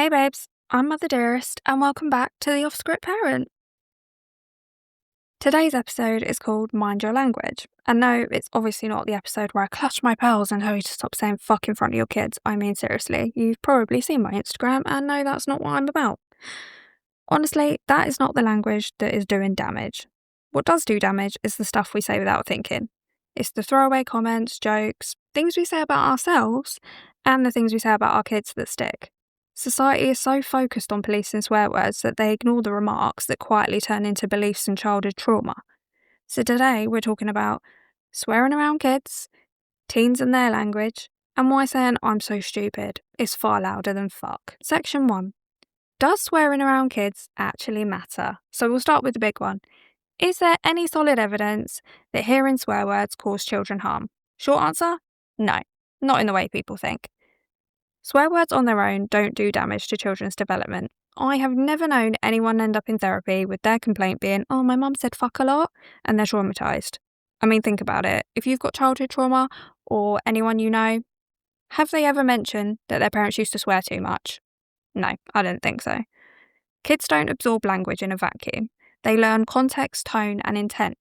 Hey babes, I'm Mother Dearest and welcome back to the Off-Script Parent. Today's episode is called Mind Your Language. And no, it's obviously not the episode where I clutch my pearls and tell you to stop saying fuck in front of your kids. I mean, seriously, you've probably seen my Instagram and no, that's not what I'm about. Honestly, that is not the language that is doing damage. What does do damage is the stuff we say without thinking. It's the throwaway comments, jokes, things we say about ourselves, and the things we say about our kids that stick. Society is so focused on policing swear words that they ignore the remarks that quietly turn into beliefs and childhood trauma. So today we're talking about swearing around kids, teens and their language, and why saying I'm so stupid is far louder than fuck. Section 1. Does swearing around kids actually matter? So we'll start with the big one. Is there any solid evidence that hearing swear words cause children harm? Short answer? No, not in the way people think. Swear words on their own don't do damage to children's development. I have never known anyone end up in therapy with their complaint being, oh, my mum said fuck a lot, and they're traumatised. I mean, think about it. If you've got childhood trauma, or anyone you know, have they ever mentioned that their parents used to swear too much? No, I don't think so. Kids don't absorb language in a vacuum. They learn context, tone, and intent.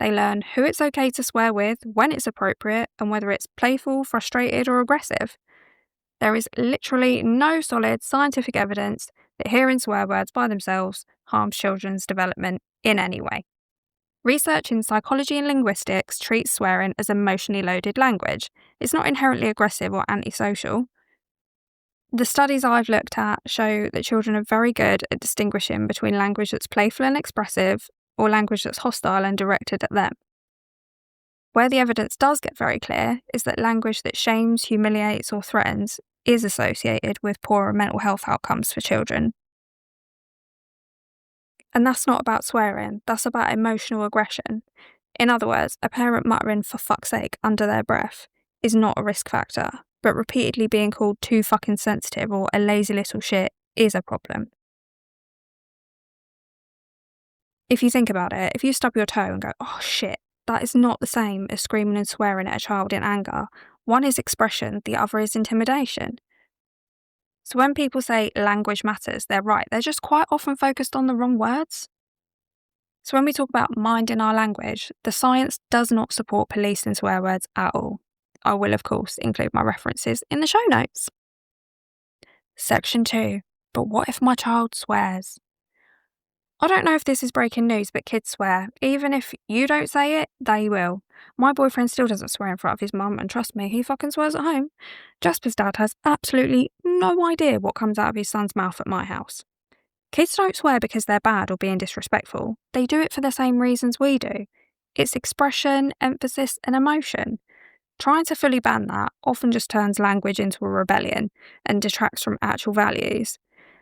They learn who it's okay to swear with, when it's appropriate, and whether it's playful, frustrated, or aggressive. There is literally no solid scientific evidence that hearing swear words by themselves harms children's development in any way. Research in psychology and linguistics treats swearing as emotionally loaded language. It's not inherently aggressive or antisocial. The studies I've looked at show that children are very good at distinguishing between language that's playful and expressive or language that's hostile and directed at them. Where the evidence does get very clear is that language that shames, humiliates, or threatens is associated with poorer mental health outcomes for children. And that's not about swearing, that's about emotional aggression. In other words, a parent muttering for fuck's sake under their breath is not a risk factor, but repeatedly being called too fucking sensitive or a lazy little shit is a problem. If you think about it, if you stub your toe and go, oh shit, that is not the same as screaming and swearing at a child in anger. One is expression, the other is intimidation. So when people say language matters, they're right. They're just quite often focused on the wrong words. So when we talk about minding our language, the science does not support policing swear words at all. I will, of course, include my references in the show notes. Section 2. But what if my child swears? I don't know if this is breaking news, but kids swear. Even if you don't say it, they will. My boyfriend still doesn't swear in front of his mum, and trust me, he fucking swears at home. Jasper's dad has absolutely no idea what comes out of his son's mouth at my house. Kids don't swear because they're bad or being disrespectful. They do it for the same reasons we do. It's expression, emphasis, and emotion. Trying to fully ban that often just turns language into a rebellion and detracts from actual values.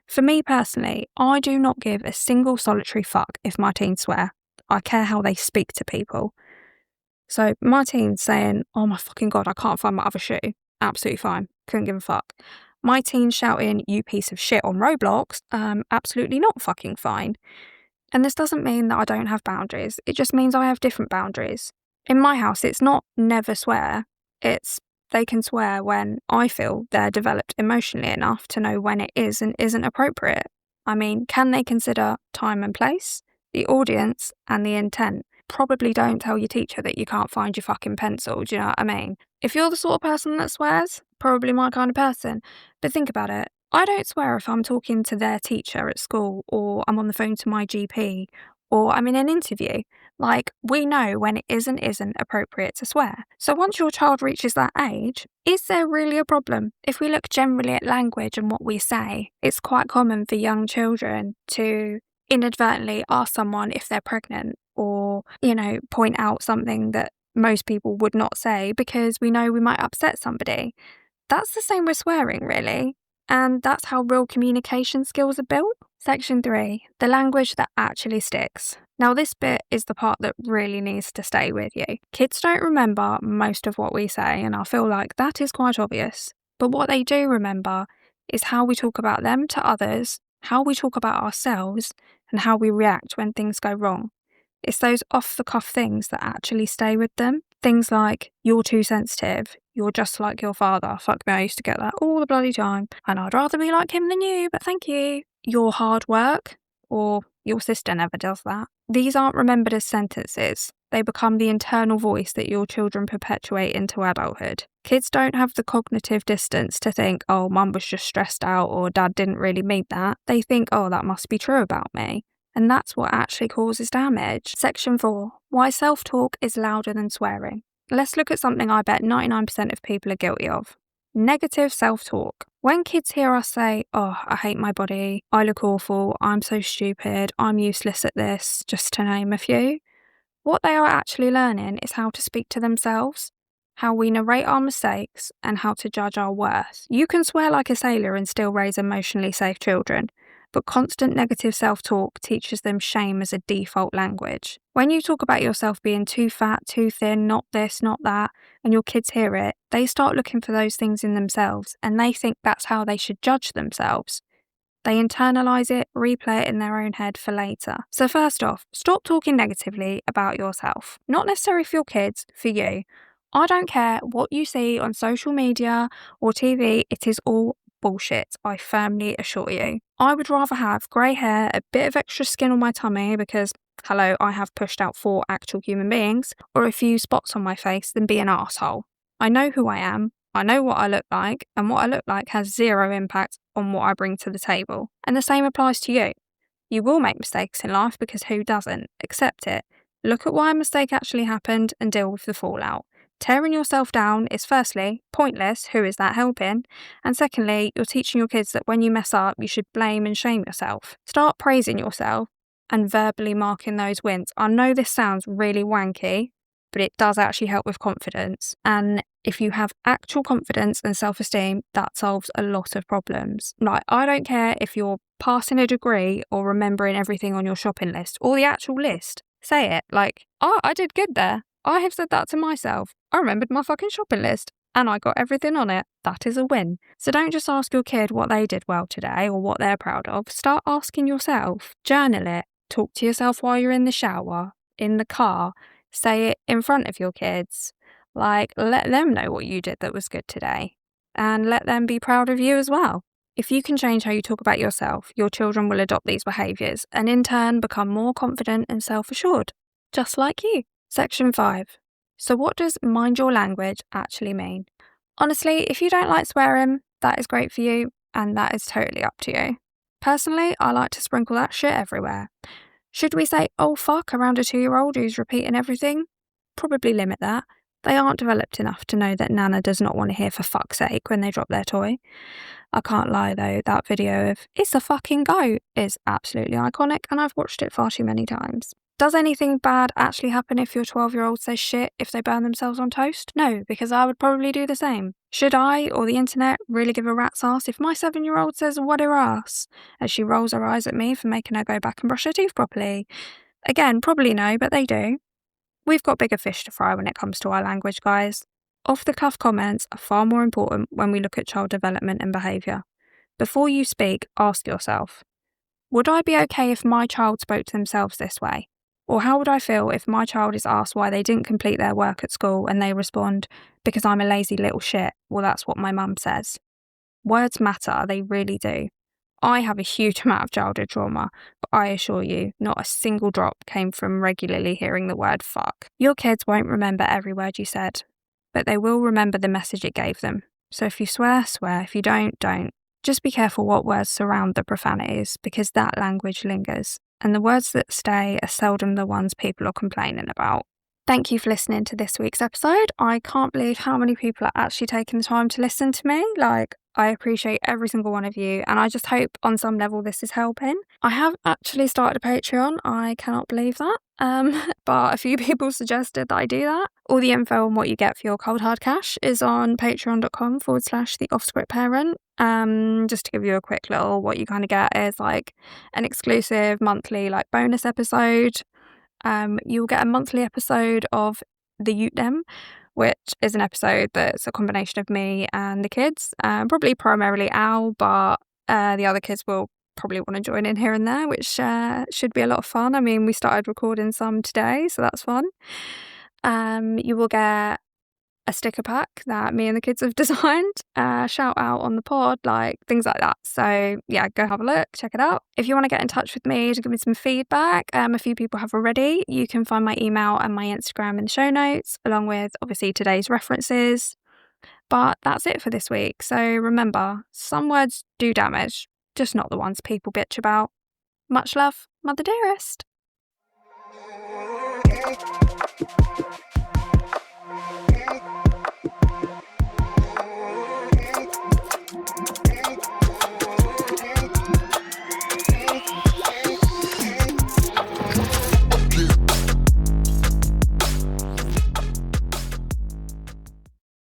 For me personally, I do not give a single solitary fuck if my teens swear. I care how they speak to people. So my teens saying, oh my fucking god, I can't find my other shoe. Absolutely fine. Couldn't give a fuck. My teens shouting, you piece of shit on Roblox, absolutely not fucking fine. And this doesn't mean that I don't have boundaries. It just means I have different boundaries. In my house, it's not never swear. It's they can swear when I feel they're developed emotionally enough to know when it is and isn't appropriate. I mean, can they consider time and place, the audience, and the intent? Probably don't tell your teacher that you can't find your fucking pencil, do you know what I mean? If you're the sort of person that swears, probably my kind of person. But think about it. I don't swear if I'm talking to their teacher at school, or I'm on the phone to my GP, or I'm in an interview. Like, we know when it isn't appropriate to swear. So once your child reaches that age, is there really a problem? If we look generally at language and what we say, it's quite common for young children to inadvertently ask someone if they're pregnant or, point out something that most people would not say because we know we might upset somebody. That's the same with swearing, really. And that's how real communication skills are built. Section 3. The language that actually sticks. Now this bit is the part that really needs to stay with you. Kids don't remember most of what we say, and I feel like that is quite obvious. But what they do remember is how we talk about them to others, how we talk about ourselves, and how we react when things go wrong. It's those off-the-cuff things that actually stay with them. Things like, you're too sensitive, you're just like your father. Fuck me, I used to get that all the bloody time. And I'd rather be like him than you, but thank you. Your hard work, or your sister never does that. These aren't remembered as sentences. They become the internal voice that your children perpetuate into adulthood. Kids don't have the cognitive distance to think, oh, mum was just stressed out or dad didn't really mean that. They think, oh, that must be true about me. And that's what actually causes damage. Section 4. Why self-talk is louder than swearing. Let's look at something I bet 99% of people are guilty of. Negative self-talk. When kids hear us say, oh, I hate my body, I look awful, I'm so stupid, I'm useless at this, just to name a few, what they are actually learning is how to speak to themselves, how we narrate our mistakes, and how to judge our worth. You can swear like a sailor and still raise emotionally safe children, but constant negative self-talk teaches them shame as a default language. When you talk about yourself being too fat, too thin, not this, not that, and your kids hear it, they start looking for those things in themselves, and they think that's how they should judge themselves. They internalise it, replay it in their own head for later. So first off, stop talking negatively about yourself. Not necessarily for your kids, for you. I don't care what you see on social media or TV, it is all bullshit, I firmly assure you. I would rather have grey hair, a bit of extra skin on my tummy because, hello, I have pushed out 4 actual human beings, or a few spots on my face than be an arsehole. I know who I am. I know what I look like, and what I look like has zero impact on what I bring to the table. And the same applies to you. You will make mistakes in life because who doesn't? Accept it. Look at why a mistake actually happened and deal with the fallout. Tearing yourself down is firstly pointless, who is that helping? And secondly, you're teaching your kids that when you mess up, you should blame and shame yourself. Start praising yourself and verbally marking those wins. I know this sounds really wanky, but it does actually help with confidence. And if you have actual confidence and self-esteem, that solves a lot of problems. Like, I don't care if you're passing a degree or remembering everything on your shopping list or the actual list. Say it. Like, oh, I did good there. I have said that to myself. I remembered my fucking shopping list and I got everything on it. That is a win. So don't just ask your kid what they did well today or what they're proud of. Start asking yourself. Journal it. Talk to yourself while you're in the shower, in the car. Say it in front of your kids. Like, let them know what you did that was good today. And let them be proud of you as well. If you can change how you talk about yourself, your children will adopt these behaviours and in turn become more confident and self-assured. Just like you. Section 5. So what does mind your language actually mean? Honestly, if you don't like swearing, that is great for you and that is totally up to you. Personally, I like to sprinkle that shit everywhere. Should we say, oh fuck, around a 2-year-old who's repeating everything? Probably limit that. They aren't developed enough to know that Nana does not want to hear for fuck's sake when they drop their toy. I can't lie though, that video of, it's a fucking goat, is absolutely iconic and I've watched it far too many times. Does anything bad actually happen if your 12-year-old says shit if they burn themselves on toast? No, because I would probably do the same. Should I, or the internet, really give a rat's ass if my 7-year-old says, what her ass, as she rolls her eyes at me for making her go back and brush her teeth properly? Again, probably no, but they do. We've got bigger fish to fry when it comes to our language, guys. Off-the-cuff comments are far more important when we look at child development and behaviour. Before you speak, ask yourself, would I be okay if my child spoke to themselves this way? Or how would I feel if my child is asked why they didn't complete their work at school and they respond, because I'm a lazy little shit? Well, that's what my mum says. Words matter, they really do. I have a huge amount of childhood trauma, but I assure you, not a single drop came from regularly hearing the word fuck. Your kids won't remember every word you said, but they will remember the message it gave them. So if you swear, swear. If you don't, don't. Just be careful what words surround the profanities, because that language lingers. And the words that stay are seldom the ones people are complaining about. Thank you for listening to this week's episode. I can't believe how many people are actually taking the time to listen to me. I appreciate every single one of you, and I just hope on some level this is helping. I have actually started a Patreon. I cannot believe that. But a few people suggested that I do that. All the info on what you get for your cold hard cash is on patreon.com/theoffscriptparent. Just to give you a quick little, what you kind of get is like an exclusive monthly bonus episode. You'll get a monthly episode of the Ute Dem, which is an episode that's a combination of me and the kids, probably primarily Al, but the other kids will probably want to join in here and there, which should be a lot of fun. I mean, we started recording some today, so that's fun. You will get a sticker pack that me and the kids have designed, shout out on the pod, like things like that. So yeah, go have a look, check it out. If you want to get in touch with me to give me some feedback, a few people have already. You can find my email and my Instagram in the show notes, along with obviously today's references. But that's it for this week. So remember, some words do damage, just not the ones people bitch about. Much love, Mother Dearest.